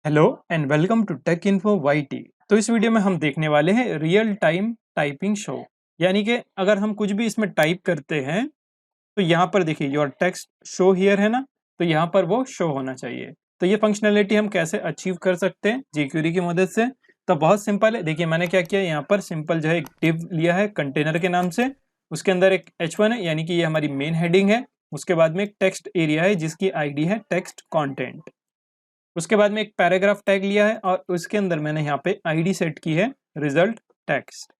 Hello and welcome to tech info YT. तो इस video में हम देखने वाले हैं रियल टाइम टाइपिंग शो। यानी कि अगर हम कुछ भी इसमें टाइप करते हैं तो यहाँ पर देखिए योर टेक्स्ट शो हियर है ना, तो यहाँ पर वो शो होना चाहिए। तो ये फंक्शनैलिटी हम कैसे अचीव कर सकते हैं jQuery की मदद से? तो बहुत सिंपल है। देखिए मैंने क्या किया, यहाँ पर सिंपल जो है एक डिव लिया है कंटेनर के नाम से। उसके अंदर एक h1 है, यानी कि ये हमारी मेन हेडिंग है। उसके बाद में एक टेक्स्ट एरिया है जिसकी आईडी है टेक्स्ट कंटेंट। उसके बाद में एक पैराग्राफ टैग लिया है और उसके अंदर मैंने यहाँ पे आईडी सेट की है रिजल्ट टेक्स्ट।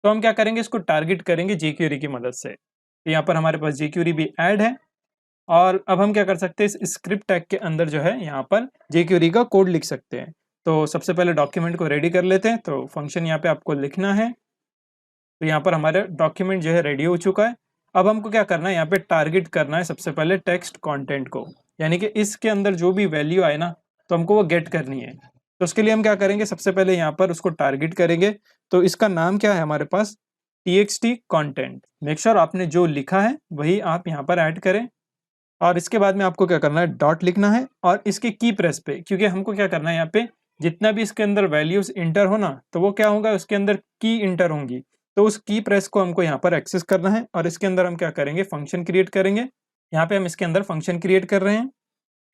तो हम क्या करेंगे, इसको टारगेट करेंगे jQuery की मदद से। तो यहाँ पर हमारे पास jQuery भी ऐड है और अब हम क्या कर सकते हैं, इस स्क्रिप्ट टैग के अंदर जो है यहाँ पर jQuery का कोड लिख सकते हैं। तो सबसे पहले डॉक्यूमेंट को रेडी कर लेते हैं। तो फंक्शन यहाँ पे आपको लिखना है। तो यहाँ पर हमारा डॉक्यूमेंट जो है रेडी हो चुका है। अब हमको क्या करना है, यहाँ पे टारगेट करना है सबसे पहले टेक्स्ट कंटेंट को, यानी कि इसके अंदर जो भी वैल्यू आए ना तो हमको वो गेट करनी है। तो उसके लिए हम क्या करेंगे, सबसे पहले यहाँ पर उसको टारगेट करेंगे। तो इसका नाम क्या है हमारे पास, txt कंटेंट। मेक श्योर आपने जो लिखा है वही आप यहाँ पर ऐड करें। और इसके बाद में आपको क्या करना है, डॉट लिखना है और इसके की प्रेस पे, क्योंकि हमको क्या करना है यहाँ पे जितना भी इसके अंदर वैल्यूज इंटर हो ना तो वो क्या होगा, उसके अंदर की इंटर होंगी। तो उस की प्रेस को हमको यहाँ पर एक्सेस करना है और इसके अंदर हम क्या करेंगे, फंक्शन क्रिएट करेंगे। यहाँ पे हम इसके अंदर फंक्शन क्रिएट कर रहे हैं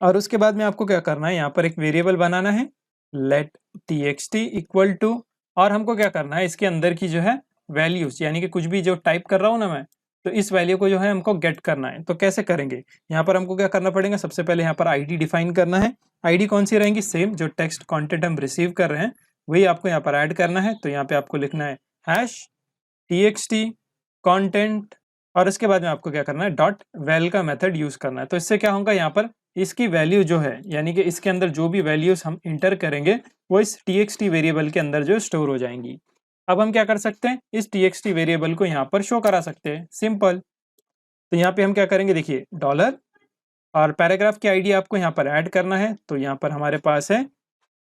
और उसके बाद में आपको क्या करना है, यहाँ पर एक वेरिएबल बनाना है लेट txt इक्वल टू, और हमको क्या करना है इसके अंदर की जो है वैल्यूज, यानी कि कुछ भी जो टाइप कर रहा हूँ ना मैं, तो इस वैल्यू को जो है हमको गेट करना है। तो कैसे करेंगे, यहाँ पर हमको क्या करना पड़ेगा, सबसे पहले यहाँ पर आईडी डिफाइन करना है। आईडी कौन सी रहेंगी, सेम जो टेक्स्ट कंटेंट हम रिसीव कर रहे हैं वही आपको यहाँ पर ऐड करना है। तो यहाँ पे आपको लिखना है हैश txt कंटेंट और इसके बाद में आपको क्या करना है, डॉट वेल का मेथड यूज करना है। तो इससे क्या होगा, यहाँ पर इसकी वैल्यू जो है, यानी कि इसके अंदर जो भी वैल्यूज हम इंटर करेंगे वो इस txt वेरिएबल के अंदर जो स्टोर हो जाएंगी। अब हम क्या कर सकते हैं, इस txt वेरिएबल को यहाँ पर शो करा सकते हैं, सिंपल। तो यहाँ पे हम क्या करेंगे, देखिए डॉलर और पैराग्राफ की आईडी आपको यहाँ पर ऐड करना है। तो यहाँ पर हमारे पास है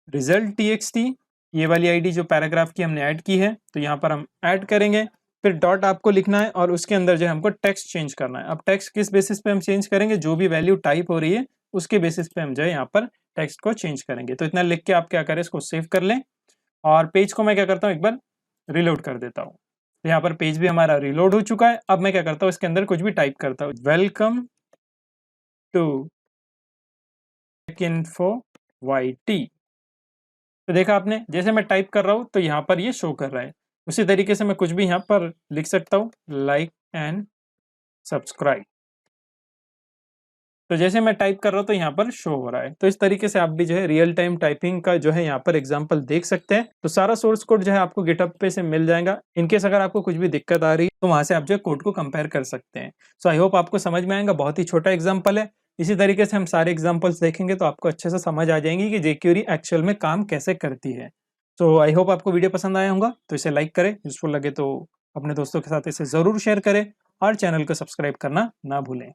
रिजल्ट txt, ये वाली आईडी जो पैराग्राफ की हमने ऐड की है, तो यहाँ पर हम ऐड करेंगे। फिर डॉट आपको लिखना है और उसके अंदर जो है हमको टेक्स्ट चेंज करना है। अब टेक्स्ट किस बेसिस पे हम चेंज करेंगे, जो भी वैल्यू टाइप हो रही है उसके बेसिस पे हम जो है यहाँ पर टेक्स्ट को चेंज करेंगे। तो इतना लिख के आप क्या करें, इसको सेव कर लें और पेज को मैं क्या करता हूँ, एक बार रिलोड कर देता हूँ। तो यहाँ पर पेज भी हमारा रिलोड हो चुका है। अब मैं क्या करता हूँ, इसके अंदर कुछ भी टाइप करता हूँ, welcome to tech info YT. तो देखा आपने, जैसे मैं टाइप कर रहा हूँ तो यहाँ पर ये शो कर रहा है। उसी तरीके से मैं कुछ भी यहाँ पर लिख सकता हूँ, लाइक एंड सब्सक्राइब। तो जैसे मैं टाइप कर रहा हूँ तो यहाँ पर शो हो रहा है। तो इस तरीके से आप भी जो है रियल टाइम टाइपिंग का जो है यहाँ पर एग्जांपल देख सकते हैं। तो सारा सोर्स कोड जो है आपको गिटहब पे से मिल जाएगा। इनकेस अगर आपको कुछ भी दिक्कत आ रही है तो वहां से आप जो है कोड को कंपेयर कर सकते हैं। सो आई होप आपको समझ में आएगा, बहुत ही छोटा एग्जाम्पल है। इसी तरीके से हम सारे एग्जाम्पल्स देखेंगे तो आपको अच्छे से समझ आ जाएंगी कि jQuery एक्चुअल में काम कैसे करती है। तो आई होप आपको वीडियो पसंद आया होगा, तो इसे लाइक करें, यूजफुल लगे तो अपने दोस्तों के साथ इसे जरूर शेयर करें और चैनल को सब्सक्राइब करना ना भूलें।